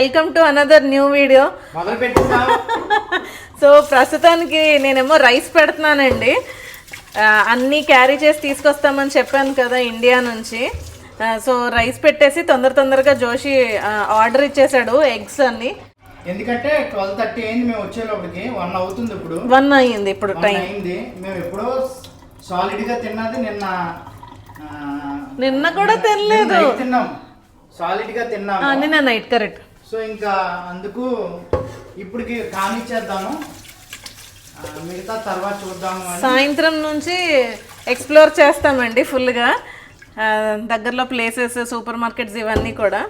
Welcome to another new video. So ప్రస్తుతానికి నేనేమో rice పెడుతున్నానండి. అన్నీ క్యారీ చేసి తీసుకొస్తామని చెప్పాను కదా ఇండియా నుంచి. సో రైస్ పెట్టేసి తొందరగా జోషి ఆర్డర్ ఇచ్చేసాడు ఎగ్స్ అన్ని. ఎందుకంటే 12:30 అయింది, మేము వచ్చేలోపలికి 1 అవుతుంది. ఇప్పుడు 1 అయ్యింది. ఇప్పుడు టైం అయింది. మేము ఎప్పుడో సాలిడ్ గా తిన్నది నిన్న కూడా తినలేదు, తిన్నాం సాలిడ్ గా తిన్నాం నిన్న నైట్. కరెక్ట్. సో ఇంకా అందుకు ఇప్పటికి కానిచ్చేద్దాము, మిగతా తర్వాత చూద్దాము. సాయంత్రం నుంచి ఎక్స్ప్లోర్ చేస్తామండి ఫుల్గా, దగ్గరలో ప్లేసెస్, సూపర్ మార్కెట్స్ ఇవన్నీ కూడా.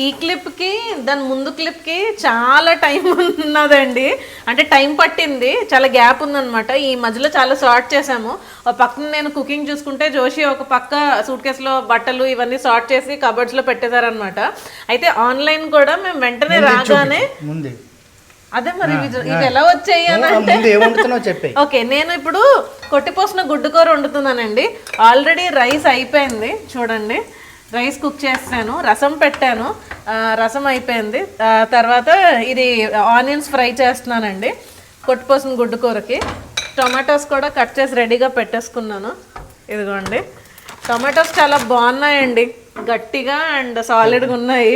ఈ క్లిప్కి దాని ముందు క్లిప్కి చాలా టైం ఉన్నదండి, అంటే టైం పట్టింది, చాలా గ్యాప్ ఉందన్నమాట. ఈ మధ్యలో చాలా సార్ట్ చేసాము. ఒక పక్కన నేను కుకింగ్ చూసుకుంటే జోషి ఒక పక్క సూట్ కేసులో బట్టలు ఇవన్నీ సార్ట్ చేసి కబర్డ్స్లో పెట్టేశారనమాట. అయితే ఆన్లైన్ కూడా మేము వెంటనే రాగానే అదే మరి ఇవి ఎలా వచ్చాయి అని అంటే, ఓకే నేను ఇప్పుడు కొట్టిపోసిన గుడ్డుకూర వండుతున్నానండి. ఆల్రెడీ రైస్ అయిపోయింది చూడండి, రైస్ కుక్ చేస్తాను, రసం పెట్టాను, రసం అయిపోయింది. తర్వాత ఇది ఆనియన్స్ ఫ్రై చేస్తున్నానండి కొట్టిపోసిన గుడ్డుకూరకి. టొమాటోస్ కూడా కట్ చేసి రెడీగా పెట్టేసుకున్నాను. ఇదిగోండి టొమాటోస్ చాలా బాగున్నాయండి, గట్టిగా అండ్ సాలిడ్గా ఉన్నాయి.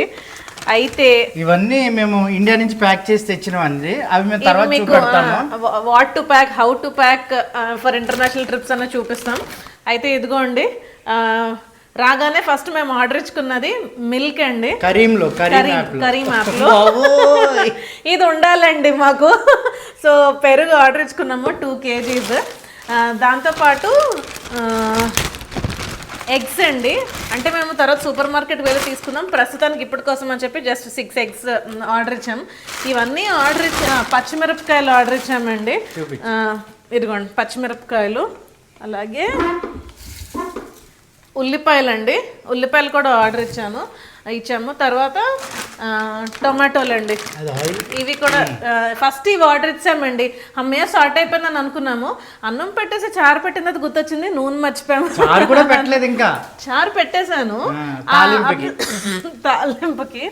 అయితే ఇవన్నీ మేము ఇండియా నుంచి ప్యాక్ చేసి తెచ్చినవండి. అవి మేము తర్వాత చూపెడతాము. What to pack, how to pack for international trips అన్న చూపిస్తాం. అయితే ఇదిగోండి రాగానే ఫస్ట్ మేము ఆర్డర్ ఇచ్చుకున్నది మిల్క్ అండి, కరీం యాప్ లో. ఇది ఉండాలండి మాకు. సో పెరుగు ఆర్డర్ ఇచ్చుకున్నాము 2 kgs. దాంతోపాటు ఎగ్స్ అండి, అంటే మేము తర్వాత సూపర్ మార్కెట్ వెళ్ళి తీసుకుందాం, ప్రస్తుతానికి ఇప్పటి కోసం అని చెప్పి జస్ట్ 6 eggs ఆర్డర్ ఇచ్చాం. ఇవన్నీ ఆర్డర్ పచ్చిమిరపకాయలు ఆర్డర్ ఇచ్చామండి. ఇదిగోండి పచ్చిమిరపకాయలు, అలాగే ఉల్లిపాయలండి, ఉల్లిపాయలు కూడా ఆర్డర్ ఇచ్చాము. తర్వాత టొమాటోలు అండి, ఇవి కూడా ఫస్ట్ ఇవి ఆర్డర్ ఇచ్చామండి. అమ్మయ్య షార్ట్ అయిపోయిందని అనుకున్నాము. అన్నం పెట్టేసి చారు పెట్టినది గుర్తొచ్చింది, నూనె మర్చిపోయాము. చారు పెట్టేశాను తాలింపుకి.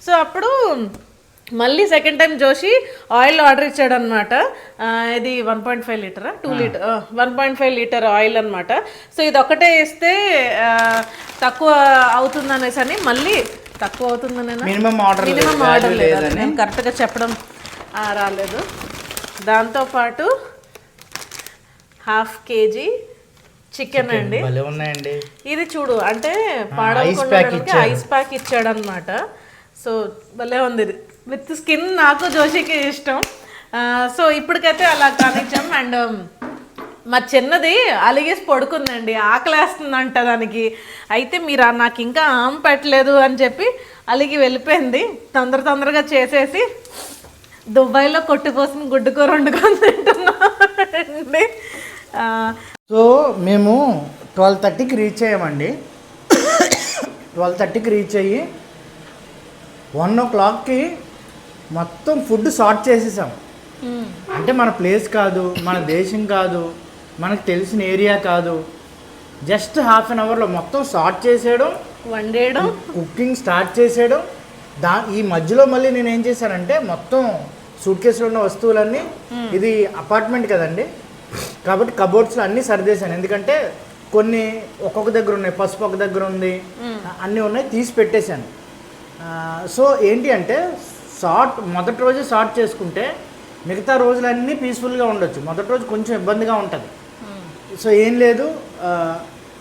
సో అప్పుడు మళ్ళీ second time Joshi oil order ఇచ్చాడు అనమాట. ఇది 1.5 లీటరా 2 లీటర్ 1.5 లీటర్ ఆయిల్ అనమాట. సో ఇది ఒకటే వేస్తే తక్కువ అవుతుంది అనేసి అని, మళ్ళీ తక్కువ అవుతుందనే మినిమం ఆర్డర్ లేదు, నేను కరెక్ట్గా చెప్పడం రాలేదు. దాంతోపాటు 1/2 kg చికెన్ అండి. ఇది చూడు, అంటే పాడవకుండా ఐస్ ప్యాక్ ఇచ్చాడు అనమాట. సో భలే ఉంది ఇది, విత్ స్కిన్. నాకు జోషికి ఇష్టం. సో ఇప్పటికైతే అలా కానిచ్చాం. అండ్ మా చిన్నది అలిగేసి పడుకుందండి, ఆకలేస్తుందంట దానికి. అయితే మీరు నాకు ఇంకా ఆమె పెట్టలేదు అని చెప్పి అలిగి వెళ్ళిపోయింది. తొందరగా చేసేసి దుబాయ్లో కొట్టిపోసిన గుడ్డుకూర వండుకొని తింటున్నామండి. సో మేము 12:30కి రీచ్ అయ్యామండి. 12:30కి రీచ్ అయ్యి 1 o'clockకి మొత్తం ఫుడ్ సార్ట్ చేసేసాం. అంటే మన ప్లేస్ కాదు, మన దేశం కాదు, మనకు తెలిసిన ఏరియా కాదు, జస్ట్ 1/2 an hourలో మొత్తం సార్ట్ చేసేయడం, వండేయడం, కుకింగ్ స్టార్ట్ చేసేయడం. ఈ మధ్యలో మళ్ళీ నేను ఏం చేశానంటే మొత్తం సూట్ కేసులో ఉన్న వస్తువులన్నీ, ఇది అపార్ట్మెంట్ కదండి కాబట్టి కబోర్డ్స్లో అన్నీ సర్దేశాను. ఎందుకంటే కొన్ని ఒక్కొక్క దగ్గర ఉన్నాయి, పసుపు ఒక దగ్గర ఉంది, అన్నీ ఉన్నాయి, తీసి పెట్టేశాను. సో ఏంటి అంటే మొదటి రోజు సార్ట్ చేసుకుంటే మిగతా రోజులన్నీ పీస్ఫుల్గా ఉండొచ్చు. మొదటి రోజు కొంచెం ఇబ్బందిగా ఉంటుంది. సో ఏం లేదు,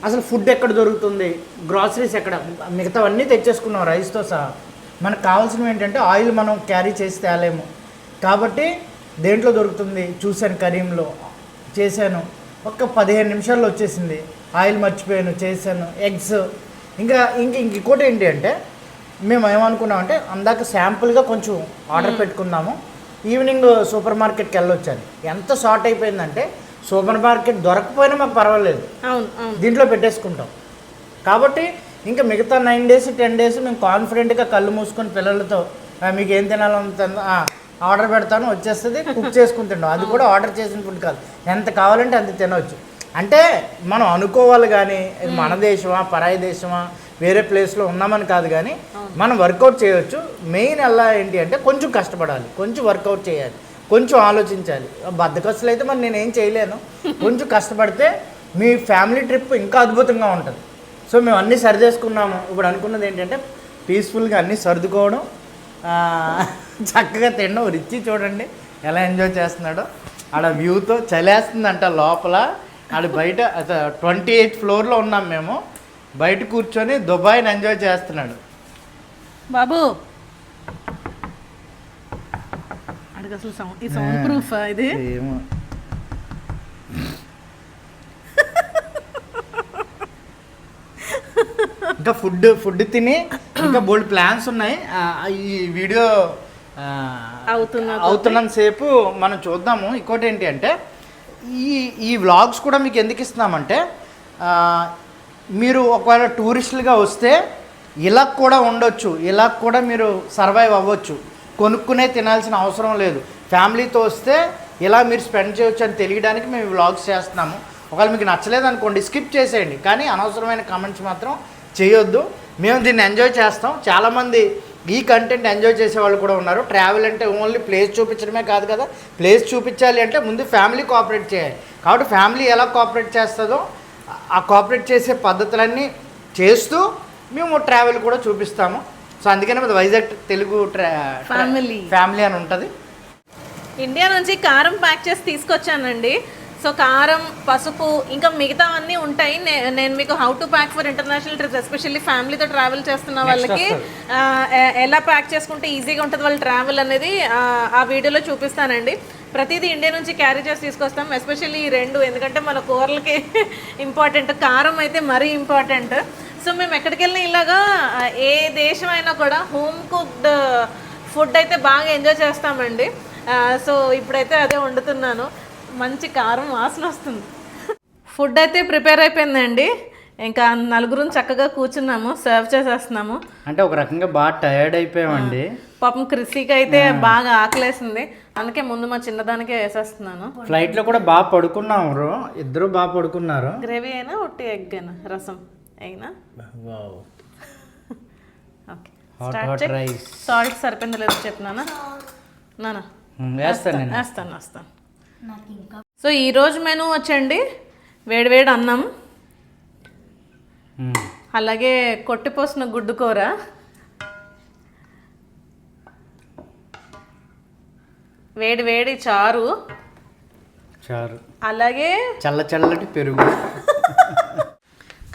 అసలు ఫుడ్ ఎక్కడ దొరుకుతుంది, గ్రాసరీస్ ఎక్కడ, మిగతావన్నీ తెచ్చేసుకున్నాం రైస్తో సహా. మనకు కావాల్సినవి ఏంటంటే ఆయిల్ మనం క్యారీ చేసి తేలేము కాబట్టి దేంట్లో దొరుకుతుంది చూశాను, కరీంలో చేశాను. ఒక 15 నిమిషాల్లో వచ్చేసింది. ఆయిల్ మర్చిపోయాను, చేశాను. ఎగ్స్ ఇంకోటి ఏంటి అంటే మేము ఏమనుకున్నామంటే అందాక శాంపుల్గా కొంచెం ఆర్డర్ పెట్టుకున్నాము. ఈవినింగ్ సూపర్ మార్కెట్కి వెళ్ళొచ్చాను. ఎంత షార్ట్ అయిపోయిందంటే సూపర్ మార్కెట్ దొరకపోయినా మాకు పర్వాలేదు, దీంట్లో పెట్టేసుకుంటాం. కాబట్టి ఇంకా మిగతా 9 days 10 days మేము కాన్ఫిడెంట్గా కళ్ళు మూసుకొని పిల్లలతో మీకు ఏం తినాలంత ఆర్డర్ పెడతాను, వచ్చేస్తుంది, కుక్ చేసుకుని తింటాం. అది కూడా ఆర్డర్ చేసిన ఫుడ్ కాదు, ఎంత కావాలంటే అంత తినవచ్చు. అంటే మనం అనుకోవాలి కానీ ఇది మన దేశమా పరాయి దేశమా వేరే ప్లేస్లో ఉన్నామని కాదు, కానీ మనం వర్కౌట్ చేయొచ్చు. మెయిన్ అలా ఏంటి అంటే కొంచెం కష్టపడాలి, కొంచెం వర్కౌట్ చేయాలి, కొంచెం ఆలోచించాలి. బద్దకస్తులు అయితే మరి నేనేం చేయలేను. కొంచెం కష్టపడితే మీ ఫ్యామిలీ ట్రిప్ ఇంకా అద్భుతంగా ఉంటుంది. సో మేము అన్నీ సరి చేసుకున్నాము. ఇప్పుడు అనుకున్నది ఏంటంటే పీస్ఫుల్గా అన్నీ సర్దుకోవడం, చక్కగా తినడం. రిచి చూడండి ఎలా ఎంజాయ్ చేస్తున్నాడో. ఆడ వ్యూతో చలేస్తుందంట లోపల. ఆడ బయట 28th ఫ్లోర్లో ఉన్నాం మేము. బయట కూర్చొని దుబాయ్ని ఎంజాయ్ చేస్తున్నాడు బాబు. అడిగి అసలు సౌండ్, ఈ సౌండ్ ప్రూఫ్ ఇది ఏమో. ఇంకా ఫుడ్ తిని ఇంకా బోల్డ్ ప్లాన్స్ ఉన్నాయి. ఈ వీడియో అవుతున్నంత సేపు మనం చూద్దాము. ఇంకోటి ఏంటి అంటే ఈ వ్లాగ్స్ కూడా మీకు ఎందుకు ఇస్తున్నామంటే మీరు ఒకవేళ టూరిస్టులుగా వస్తే ఇలా కూడా ఉండొచ్చు, ఇలా కూడా మీరు సర్వైవ్ అవ్వచ్చు. కొనుక్కునే తినాల్సిన అవసరం లేదు. ఫ్యామిలీతో వస్తే ఇలా మీరు స్పెండ్ చేయొచ్చు అని తెలియడానికి మేము వ్లాగ్స్ చేస్తున్నాము. ఒకవేళ మీకు నచ్చలేదు అనుకోండి స్కిప్ చేసేయండి, కానీ అనవసరమైన కామెంట్స్ మాత్రం చేయొద్దు. మేము దీన్ని ఎంజాయ్ చేస్తాం. చాలామంది ఈ కంటెంట్ ఎంజాయ్ చేసే వాళ్ళు కూడా ఉన్నారు. ట్రావెల్ అంటే ఓన్లీ ప్లేస్ చూపించడమే కాదు కదా, ప్లేస్ చూపించాలి అంటే ముందు ఫ్యామిలీ కోఆపరేట్ చేయాలి. కాబట్టి ఫ్యామిలీ ఎలా కోఆపరేట్ చేస్తుందో ఆ కోఆపరేట్ చేసే పద్ధతులన్నీ చేస్తూ మేము ట్రావెల్ కూడా చూపిస్తాము. సో అందుకనే అది వైజాగ్ తెలుగు ఫ్యామిలీ అని ఉంటుంది. ఇండియా నుంచి కారం ప్యాక్ చేసి తీసుకొచ్చానండి. సో కారం, పసుపు, ఇంకా మిగతావన్నీ ఉంటాయి. నేను మీకు how to pack for international trips, especially ఫ్యామిలీతో ట్రావెల్ చేస్తున్న వాళ్ళకి ఎలా ప్యాక్ చేసుకుంటే ఈజీగా ఉంటుంది వాళ్ళ ట్రావెల్ అనేది ఆ వీడియోలో చూపిస్తానండి. ప్రతిదీ ఇండియా నుంచి క్యారీ చేసి తీసుకొస్తాం, ఎస్పెషల్లీ ఈ రెండు, ఎందుకంటే మన కూరలకి ఇంపార్టెంట్, కారం అయితే మరీ ఇంపార్టెంట్. సో మేము ఎక్కడికి వెళ్ళినా ఇలాగా ఏ దేశం అయినా కూడా హోమ్ కుక్డ్ ఫుడ్ అయితే బాగా ఎంజాయ్ చేస్తామండి. సో ఇప్పుడైతే అదే వండుతున్నాను. మంచి కారం వాసన వస్తుంది. ఫుడ్ అయితే ప్రిపేర్ అయిపోయిందండి. ఇంకా నలుగురు చక్కగా కూర్చున్నాము, సర్వ్ చేసేస్తున్నాము. అంటే ఒక రకంగా బాగా టైర్డ్ అయిపోయామండి. పాపం క్రిస్సీకి అయితే బాగా ఆకలేసింది, అందుకే ముందు మా చిన్నదానికే వేసేస్తున్నాను. ఫ్లైట్లో కూడా బాగా పడుకున్నాము, ఇద్దరు బాగా పడుకున్నారు. గ్రేవీ అయినా ఒట్టి ఎగ్ అయినా రసం అయినా. ఓకే, సాల్ట్ సరిపోయిందో లేదో చెప్పినానా? నానా వేస్తాను. సో ఈరోజు మెనూ వచ్చండి వేడివేడి అన్నం, అలాగే కొట్టిపోసిన గుడ్డు కూర, వేడి వేడి చారు, అలాగే చల్లటి పెరుగు.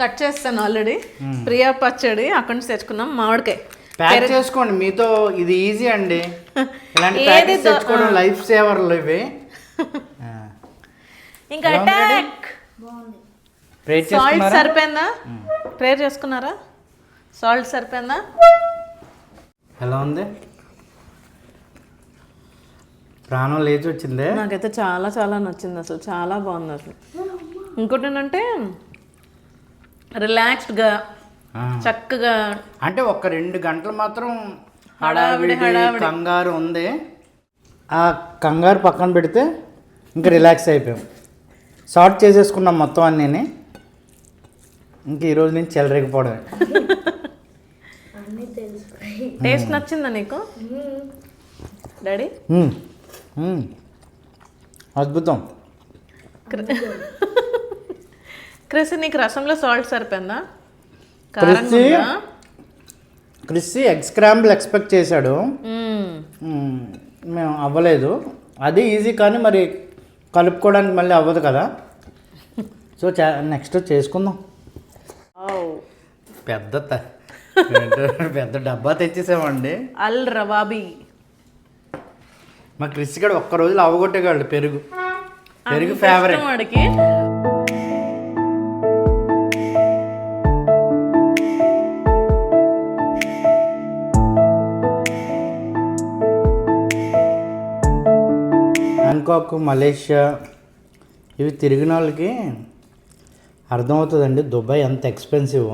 కట్ చేస్తాను ఆల్రెడీ. ప్రియా పచ్చడి అక్కడి నుంచి తెచ్చుకున్నాం. మామిడికాయ ప్యాక్ చేసుకోండి, మీతో ఇది ఈజీ అండి. ఇలాంటి ప్యాకెట్స్ తెచ్చుకోవడం లైఫ్ సేవర్లు ఇవి. ఇంకా అటాక్. సాల్ట్ సరిపోయిందా? ప్రేయర్ చేసుకున్నారా? సాల్ట్ సరిపోయిందా? ఎలా ఉంది? ప్రాణం లేచి వచ్చిందే. నాకైతే చాలా చాలా నచ్చింది, అసలు చాలా బాగుంది. అసలు ఇంకోటి ఏంటంటే రిలాక్స్డ్గా చక్కగా, అంటే ఒక 2 గంటలు మాత్రం హడావిడి కంగారు ఉంది. ఆ కంగారు పక్కన పెడితే ఇంకా రిలాక్స్ అయిపోయాం. సార్ట్ చేసేసుకున్నాం మొత్తం అన్నీ. ఇంక ఈరోజు నుంచి చెలరేగిపోవడమే. టేస్ట్ నచ్చిందా నీకు డాడీ? అద్భుతం. క్రిస్, నీకు రసంలో సాల్ట్ సరిపోయిందా? క్రిస్సీ ఎగ్ స్క్రాంబుల్ ఎక్స్పెక్ట్ చేశాడు, మేము అవ్వలేదు. అది ఈజీ, కానీ మరి కలుపుకోవడానికి మళ్ళీ అవ్వదు కదా. సో నెక్స్ట్ చేసుకుందాం. పెద్ద డబ్బా తెచ్చేసామండి. అల్ రవాబీ. మా క్రిస్సీ గడు ఒక్క రోజులో అవగొట్టేగాడు. పెరుగు ఫేవరెట్ వాడికి. బ్యాంకాక్, మలేషియా ఇవి తిరిగిన వాళ్ళకి అర్థమవుతుందండి దుబాయ్ ఎంత ఎక్స్పెన్సివ్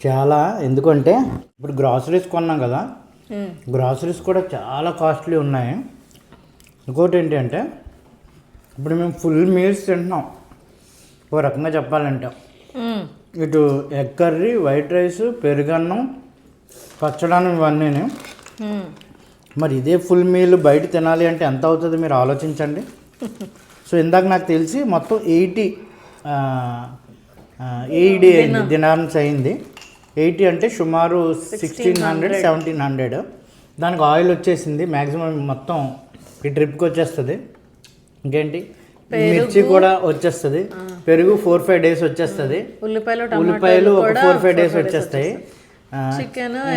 చాలా. ఎందుకంటే ఇప్పుడు గ్రాసరీస్ కొన్నాం కదా, గ్రాసరీస్ కూడా చాలా కాస్ట్లీ ఉన్నాయి. ఇంకోటి ఏంటి అంటే ఇప్పుడు మేము ఫుల్ మీల్స్ తింటున్నాం. ఓ రకంగా చెప్పాలంటే ఇటు ఎగ్ కర్రీ, వైట్ రైస్, పెరుగన్నం, పచ్చడన్నం ఇవన్నీ. మరి ఇదే ఫుల్ మీల్ బయట తినాలి అంటే ఎంత అవుతుంది మీరు ఆలోచించండి. సో ఇందాక నాకు తెలిసి మొత్తం 80 దినార్స్ అయింది. 80 అంటే సుమారు 1600-1700. దానికి ఆయిల్ వచ్చేసింది మ్యాక్సిమం మొత్తం ఈ ట్రిప్కి వచ్చేస్తుంది. ఇంకేంటి మిర్చి కూడా వచ్చేస్తుంది, పెరుగు 4-5 డేస్ వచ్చేస్తుంది, ఉల్లిపాయలు ఒక 4-5 డేస్ వచ్చేస్తాయి,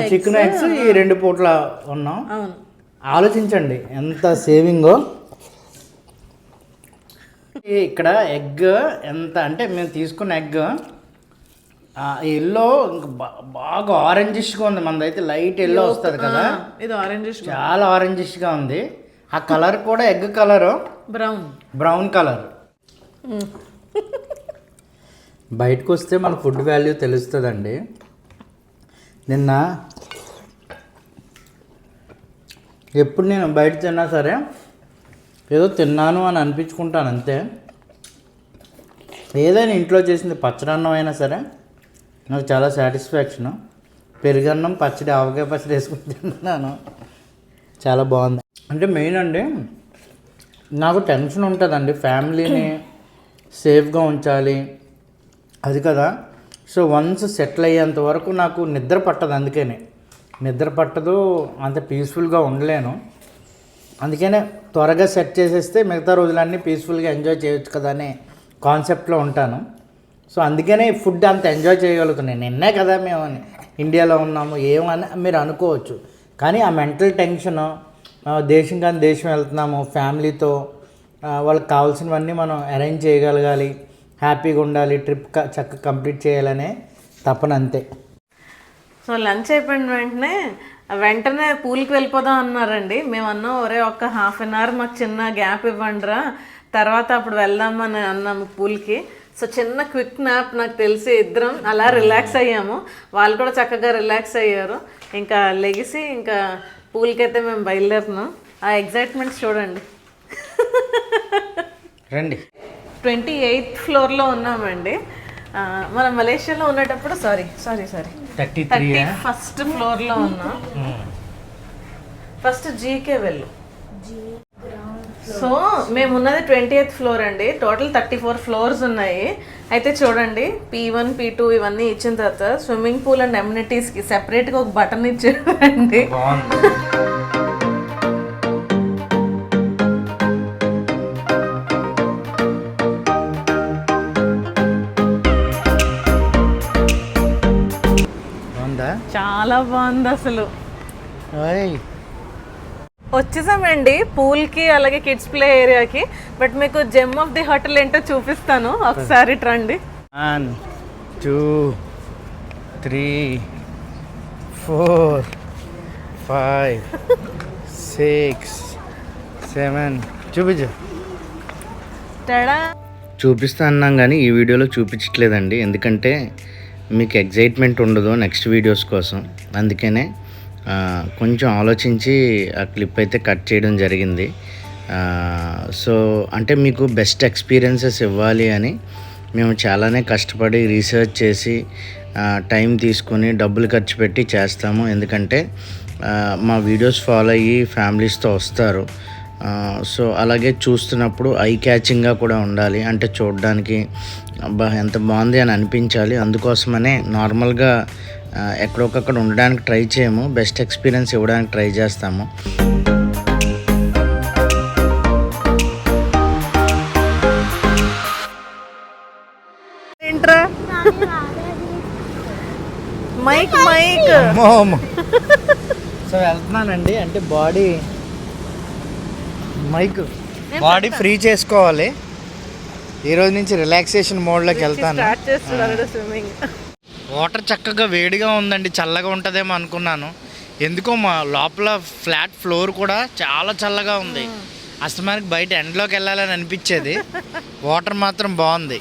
చికెన్ ఎగ్స్ ఈ 2 పూట్ల ఉన్నాం. ఆలోచించండి ఎంత సేవింగో. ఇక్కడ ఎగ్ ఎంత అంటే మేము తీసుకున్న ఎగ్ ఎల్లో బాగా ఆరెంజిష్గా ఉంది. మనదైతే లైట్ ఎల్లో వస్తుంది కదా, ఇది ఆరెంజిష్, చాలా ఆరెంజిష్గా ఉంది. ఆ కలర్ కూడా ఎగ్ కలరు బ్రౌన్ కలర్. బయటకు వస్తే మన ఫుడ్ వాల్యూ తెలుస్తుందండి. నిన్న ఎప్పుడు నేను బయట తిన్నా సరే ఏదో తిన్నాను అని అనిపించుకుంటాను అంతే. ఏదైనా ఇంట్లో చేసింది పచ్చడన్నం అయినా సరే నాకు చాలా సాటిస్ఫాక్షను. పెరుగన్నం, పచ్చడి, ఆవకాయ పచ్చడి వేసుకుని తిన్నాను, చాలా బాగుంది. అంటే మెయిన్ అండి నాకు టెన్షన్ ఉంటుందండి, ఫ్యామిలీని సేఫ్గా ఉంచాలి అది కదా. సో వన్స్ సెటిల్ అయ్యేంత వరకు నాకు నిద్ర పట్టదు, అందుకనే నిద్ర పట్టదు, అంత పీస్ఫుల్గా ఉండలేను. అందుకనే త్వరగా సెట్ చేసేస్తే మిగతా రోజులన్నీ పీస్ఫుల్గా ఎంజాయ్ చేయొచ్చు కదా అనే కాన్సెప్ట్లో ఉంటాను. సో అందుకనే ఫుడ్ అంత ఎంజాయ్ చేయగలుగుతున్నాను. నిన్నే కదా మేము ఇండియాలో ఉన్నాము ఏమని మీరు అనుకోవచ్చు, కానీ ఆ మెంటల్ టెన్షను, దేశం కానీ దేశం వెళ్తున్నాము ఫ్యామిలీతో, వాళ్ళకి కావాల్సినవన్నీ మనం అరేంజ్ చేయగలగాలి, హ్యాపీగా ఉండాలి, ట్రిప్ చక్కగా కంప్లీట్ చేయాలనే తపన అంతే. సో లంచ్ అయిపోయిన వెంటనే పూల్కి వెళ్ళిపోదాం అన్నారండి. మేము అన్నాం ఒరే ఒక్క హాఫ్ అన్ అవర్ మాకు చిన్న గ్యాప్ ఇవ్వండిరా, తర్వాత అప్పుడు వెళ్దామని అన్నాము పూల్కి. సో చిన్న క్విక్ నాప్ నాకు తెలిసి ఇద్దరం అలా రిలాక్స్ అయ్యాము, వాళ్ళు కూడా చక్కగా రిలాక్స్ అయ్యారు. ఇంకా లెగిసి ఇంకా పూల్కి అయితే మేము బయలుదేరుతున్నాం. ఆ ఎగ్జైట్మెంట్స్ చూడండి. రండి. 28th ఫ్లోర్లో ఉన్నామండి. మనం మలేషియాలో ఉండేటప్పుడు సారీ 31st ఫ్లోర్లో ఉన్నాం. ఫస్ట్ జీకే వెళ్ళు. సో మేము ఉన్నది 28th ఫ్లోర్ అండి. టోటల్ 34 ఫ్లోర్స్ ఉన్నాయి. అయితే చూడండి P1 P2 ఇవన్నీ ఇచ్చిన తర్వాత స్విమ్మింగ్ పూల్ అండ్ ఎమ్యూనిటీస్కి సెపరేట్గా ఒక బటన్ ఇచ్చారండి. చాలా బాగుంది అసలు. వచ్చేసామండి పూల్కి అలాగే కిడ్స్ ప్లే ఏరియాకి. బట్ మీకు జెమ్ ఆఫ్ ది హోటల్ ఏంటో చూపిస్తాను, ఒకసారి రండి. 1 2 3 4 5 6 7 చూపించు. చూపిస్తా అన్నాం కానీ ఈ వీడియోలో చూపించట్లేదండి, ఎందుకంటే మీకు ఎగ్జైట్మెంట్ ఉండదు నెక్స్ట్ వీడియోస్ కోసం. అందుకనే కొంచెం ఆలోచించి ఆ క్లిప్ అయితే కట్ చేయడం జరిగింది. సో అంటే మీకు బెస్ట్ ఎక్స్పీరియన్సెస్ ఇవ్వాలి అని మేము చాలానే కష్టపడి రీసెర్చ్ చేసి టైం తీసుకొని డబ్బులు ఖర్చు పెట్టి చేస్తాము. ఎందుకంటే మా వీడియోస్ ఫాలో అయ్యి ఫ్యామిలీస్తో వస్తారు. సో అలాగే చూస్తున్నప్పుడు ఐ క్యాచింగ్గా కూడా ఉండాలి, అంటే చూడడానికి అబ్బా ఎంత బాగుంది అని అనిపించాలి. అందుకోసమనే నార్మల్గా ఎక్కడొకక్కడ ఉండడానికి ట్రై చేయము, బెస్ట్ ఎక్స్పీరియన్స్ ఇవ్వడానికి ట్రై చేస్తాము. ఏంట్రా మైక్ సో వెళ్తున్నానండి, అంటే బాడీ ఫ్రీ చేసుకోవాలి. ఈరోజు నుంచి రిలాక్సేషన్ మోడ్లోకి వెళ్తాను. వాటర్ చక్కగా వేడిగా ఉందండి, చల్లగా ఉంటుందేమో అనుకున్నాను. ఎందుకో మా లోపల ఫ్లాట్ ఫ్లోర్ కూడా చాలా చల్లగా ఉంది. అస్తమానికి బయట ఎండలోకి వెళ్ళాలని అనిపించేది. వాటర్ మాత్రం బాగుంది.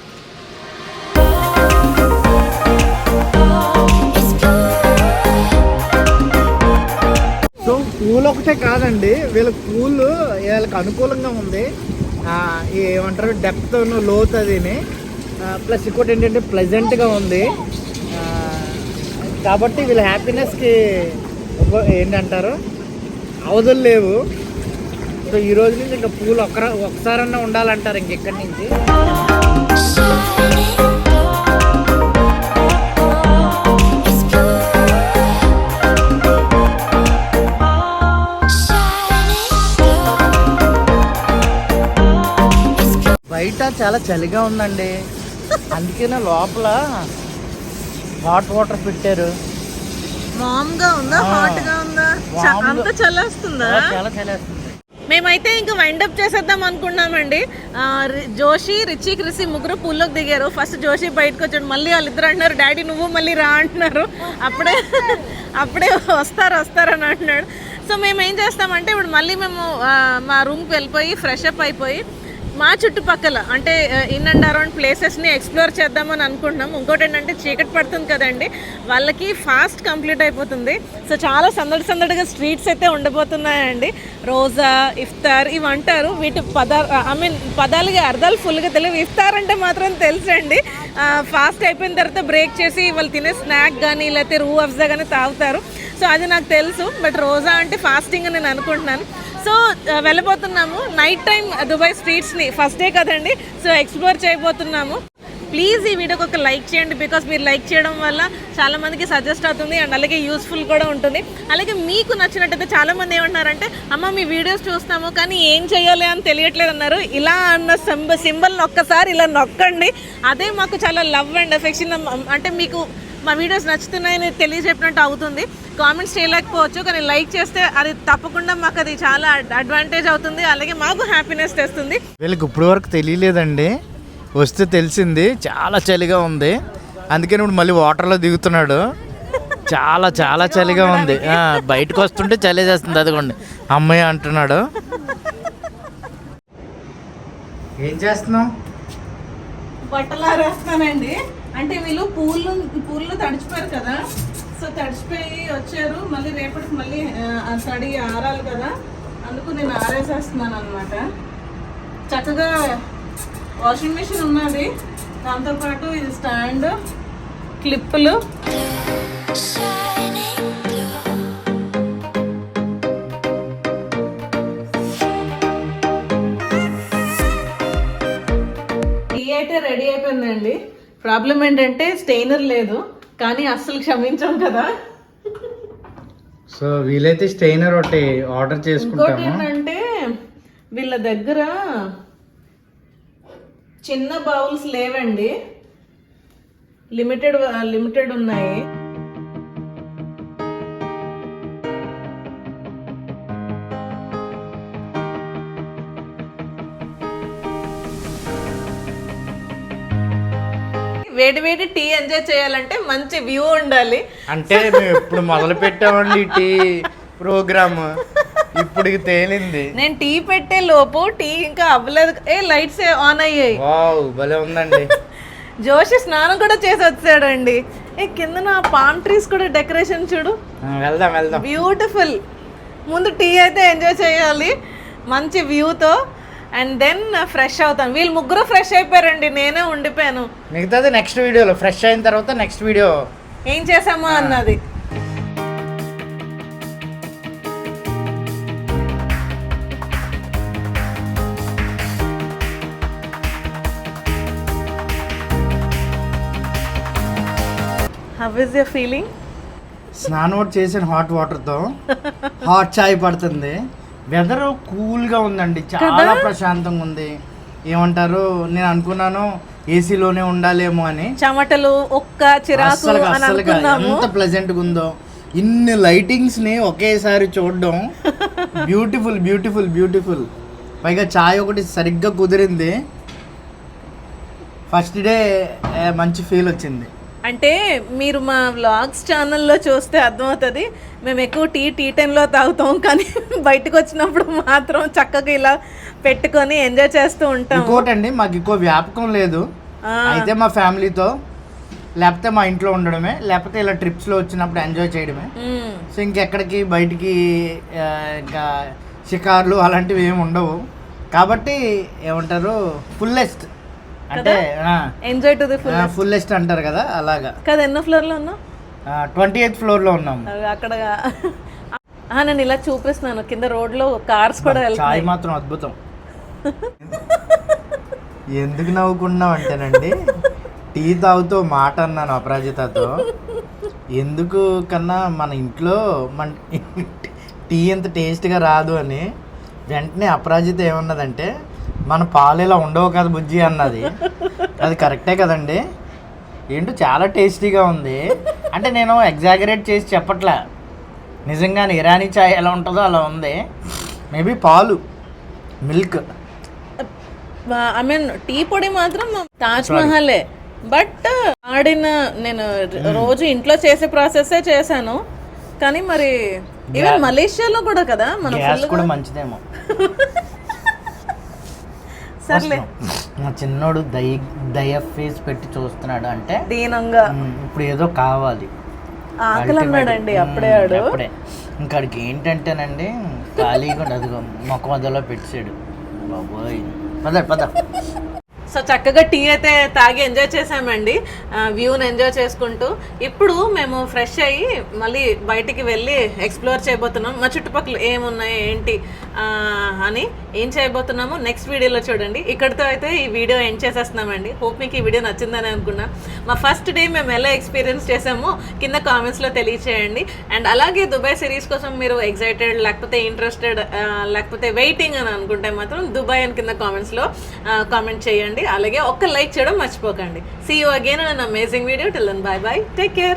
సో పూల్ ఒకటే కాదండి, వీళ్ళకి అనుకూలంగా ఉంది. ఏమంటారు డెప్త్ లోతు అదిని ప్లస్ ఇంకోటి ఏంటంటే ప్లెజెంట్గా ఉంది. కాబట్టి వీళ్ళ హ్యాపీనెస్కి ఏంటంటారు అవధులు లేవు. సో ఈ రోజు నుంచి ఇంకా పూలు ఒకసారన్నా ఉండాలంటారు ఇంకెక్కడి నుంచి. బయట చాలా చలిగా ఉందండి, అందుకనే లోపల హాట్ వాటర్ పెట్టారు. మామూలుగా ఉందా, హాట్ గా ఉందా, అంత చల్లేస్తుందా? చాలా చలేస్తుంది. మేమైతే ఇంకా వైండప్ చేసేద్దాం అనుకున్నామండి. జోషి, రిచి, క్రిసి ముగ్గురు పూల్లోకి దిగారు. ఫస్ట్ జోషి బయటకు వచ్చాడు, మళ్ళీ వాళ్ళిద్దరు అంటున్నారు డాడీ నువ్వు మళ్ళీ రా అంటున్నారు. అప్పుడే వస్తారని అంటున్నాడు. సో మేము ఏం చేస్తామంటే ఇప్పుడు మళ్ళీ మేము మా రూమ్కి వెళ్ళిపోయి ఫ్రెష్ అప్ అయిపోయి మా చుట్టుపక్కల అంటే ఇన్ అండ్ అరౌండ్ ప్లేసెస్ని ఎక్స్ప్లోర్ చేద్దామని అనుకుంటున్నాం. ఇంకోటి ఏంటంటే చీకటి పడుతుంది కదండి, వాళ్ళకి ఫాస్ట్ కంప్లీట్ అయిపోతుంది. సో చాలా సందడిగా స్ట్రీట్స్ అయితే ఉండబోతున్నాయండి. రోజా, ఇఫ్తార్ ఇవి అంటారు. వీటి పదాలకి అర్థాలు ఫుల్గా తెలియవు. ఇఫ్తార్ అంటే మాత్రం తెలుసండి. ఫాస్ట్ అయిపోయిన తర్వాత బ్రేక్ చేసి వాళ్ళు తినే స్నాక్ కానీ లేకపోతే రూ అఫ్జా కానీ తాగుతారు. సో అది నాకు తెలుసు. బట్ రోజా అంటే ఫాస్టింగ్ అని నేను అనుకుంటున్నాను. సో వెళ్ళబోతున్నాము నైట్ టైం దుబాయ్ స్ట్రీట్స్ని, ఫస్ట్ డే కదండి, సో ఎక్స్ప్లోర్ చేయబోతున్నాము. ప్లీజ్ ఈ వీడియోకి ఒక లైక్ చేయండి, బికాస్ మీరు లైక్ చేయడం వల్ల చాలామందికి సజెస్ట్ అవుతుంది అండ్ అలాగే యూస్ఫుల్ కూడా ఉంటుంది. అలాగే మీకు నచ్చినట్టయితే చాలామంది ఏమంటున్నారంటే అమ్మ మీ వీడియోస్ చూస్తాము కానీ ఏం చేయాలి అని తెలియట్లేదు అన్నారు. ఇలా అన్న సింబల్ని ఒక్కసారి ఇలా నొక్కండి, అదే మాకు చాలా లవ్ అండ్ ఎఫెక్షన్. అంటే మీకు మా వీడియోస్ నచ్చుతున్నాయని తెలియజెప్పినట్టు అవుతుంది. కామెంట్స్ చేయలేకపోవచ్చు కానీ లైక్ చేస్తే అది తప్పకుండా మాకు అది చాలా అడ్వాంటేజ్ అవుతుంది, అలాగే మాకు హ్యాపీనెస్ తెస్తుంది. వీళ్ళకి ఇప్పుడు వరకు తెలియలేదండి, వస్తే తెలిసింది. చాలా చలిగా ఉంది, అందుకని ఇప్పుడు మళ్ళీ వాటర్లో దిగుతున్నాడు. చాలా చలిగా ఉంది. బయటకు వస్తుంటే చలి చేస్తుంది. అదిగోండి అమ్మాయి అంటున్నాడు. ఏం చేస్తున్నావు? బట్టలు ఆరేస్తానండి. అంటే వీళ్ళు పూలు తడిచిపోయారు కదా, సో తడిచిపోయి వచ్చారు. మళ్ళీ రేపటికి మళ్ళీ తడి ఆరాలి కదా, అందుకు నేను ఆరేసేస్తున్నాను అనమాట. చక్కగా వాషింగ్ మిషన్ ఉన్నది, దాంతోపాటు ఇది స్టాండ్, క్లిప్పులు, టీ అయితే రెడీ అయిపోయిందండి. ప్రాబ్లం ఏంటంటే స్టెయినర్ లేదు, కానీ అస్సలు క్షమించాం కదా. సో వీలైతే స్టెయినర్ ఒకటి ఆర్డర్ చేసుకుంటాము. ఇంకోటి ఏంటంటే వీళ్ళ దగ్గర చిన్న బౌల్స్ లేవండి, లిమిటెడ్ ఉన్నాయి. వేడి టీ ఎంజాయ్ చేయాలంటే మంచి వ్యూ ఉండాలి. అంటే మేము ఎప్పుడు మొదలు పెట్టామండి టీ ప్రోగ్రామ్, ఇప్పుడు తేలింది. నేను టీ పెట్టే లోపు టీ ఇంకా అవ్వలేదు, లైట్స్ ఆన్ అయ్యాయి. వావ్ భలే ఉందండి. జోషి స్నానం కూడా చేసి వచ్చాడండి. కింద నా పామ్ ట్రీస్ కూడా డెకరేషన్ చూడు, వెళ్దాం బ్యూటిఫుల్. ముందు టీ అయితే ఎంజాయ్ చేయాలి మంచి వ్యూతో, అండ్ దెన్ ఫ్రెష్ అవుతాను. వీళ్ళు ముగ్గురు ఫ్రెష్ అయిపోయారండి, నేనే ఉండిపోయాను. మిగతాది నెక్స్ట్ వీడియోలో, ఫ్రెష్ అయిన తర్వాత నెక్స్ట్ వీడియో ఏం చేసామో అన్నది. How is your feeling? స్నానం చేసిన హాట్ వాటర్తో హాట్ చాయ్ పడుతుంది. వెదర్ కూల్గా ఉందండి, చాలా ప్రశాంతంగా ఉంది. ఏమంటారు, నేను అనుకున్నాను ఏసీలోనే ఉండాలేమో అని. చెమటలు ఒక్క చిరాకు ఎంత ప్లెజెంట్గా ఉందో. ఇన్ని లైటింగ్స్ని ఒకేసారి చూడడం బ్యూటిఫుల్. పైగా చాయ్ ఒకటి సరిగ్గా కుదిరింది. ఫస్ట్ డే మంచి ఫీల్ వచ్చింది. అంటే మీరు మా వ్లాగ్స్ ఛానల్లో చూస్తే అర్థమవుతుంది, మేము ఎక్కువ టీ టైంలో తాగుతాం, కానీ బయటకు వచ్చినప్పుడు మాత్రం చక్కగా ఇలా పెట్టుకొని ఎంజాయ్ చేస్తూ ఉంటాం. ఇంకోటండి, మాకు ఎక్కువ వ్యాపకం లేదు. అయితే మా ఫ్యామిలీతో, లేకపోతే మా ఇంట్లో ఉండడమే, లేకపోతే ఇలా ట్రిప్స్లో వచ్చినప్పుడు ఎంజాయ్ చేయడమే. సో ఇంకెక్కడికి బయటికి ఇంకా షికార్లు అలాంటివి ఏమి ఉండవు. కాబట్టి ఏమంటారు, ఫుల్లెస్ట్ అంటే enjoy to the full fullest అంటారు కదా అలాగా. కదా ఎన్నో ఫ్లోర్లో ఉన్నావు? 28th ఫ్లోర్లో ఉన్నాము. అక్కడ నేను ఇలా చూపిస్తున్నాను, కింద రోడ్లో కార్స్ కూడా చాయ్ వెళ్తాయి. మాత్రం అద్భుతం. ఎందుకు నవ్వుకున్నావు అంటేనండి, టీ తాగుతూ మాట అన్నాను అపరాజితతో. ఎందుకు కన్నా మన ఇంట్లో మన టీ ఎంత టేస్ట్గా రాదు అని. వెంటనే అపరాజిత ఏమన్నదంటే, మన పాలు ఇలా ఉండవు కదా బుజ్జి అన్నది. అది కరెక్టే కదండి, ఏంటో చాలా టేస్టీగా ఉంది. అంటే నేను ఎగ్జాగరేట్ చేసి చెప్పట్లే, నిజంగానే ఇరానీ చాయ్ ఎలా ఉంటుందో అలా ఉంది. మేబీ పాలు, మిల్క్, ఐ మీన్ టీ పొడి మాత్రం తాజ్ మహలే. బట్ నేను రోజు ఇంట్లో చేసే ప్రాసెస్సే చేశాను. కానీ మరి ఈవెన్ మలేషియాలో కూడా కదా మనం గ్యాస్ కూడా మంచిదేమో. సర్లే, మా చిన్నోడు దయ ఫేస్ పెట్టి చూస్తున్నాడు అంటే దీనంగా ఇప్పుడు ఏదో కావాలి, ఆకలి అన్నాడండి అప్పుడే ఆడు. అప్పుడే ఇంకాడికి ఏంటంటేనండి ఖాళీగా అదిగో మొక్క మధ్యలో పెట్టాడు బాబోయ్. పద పద. సో చక్కగా టీ అయితే తాగి ఎంజాయ్ చేసామండి, వ్యూని ఎంజాయ్ చేసుకుంటూ. ఇప్పుడు మేము ఫ్రెష్ అయ్యి మళ్ళీ బయటికి వెళ్ళి ఎక్స్ప్లోర్ చేయబోతున్నాం, మా చుట్టుపక్కల ఏమున్నాయి ఏంటి అని. ఏం చేయబోతున్నామో నెక్స్ట్ వీడియోలో చూడండి. ఇక్కడితో అయితే ఈ వీడియో ఎండ్ చేసేస్తున్నామండి. హోప్ మీకు ఈ వీడియో నచ్చిందని అనుకున్నా. మా ఫస్ట్ డే మేము ఎలా ఎక్స్పీరియన్స్ చేసామో కింద కామెంట్స్లో తెలియచేయండి. అండ్ అలాగే దుబాయ్ సిరీస్ కోసం మీరు ఎగ్జైటెడ్ లేకపోతే ఇంట్రెస్టెడ్ లేకపోతే వెయిటింగ్ అని అనుకుంటే మాత్రం దుబాయ్ అని కింద కామెంట్స్లో కామెంట్ చేయండి. అలాగే ఒక్క లైక్ చేయడం మర్చిపోకండి. See you again an amazing video. Till then bye bye, take care.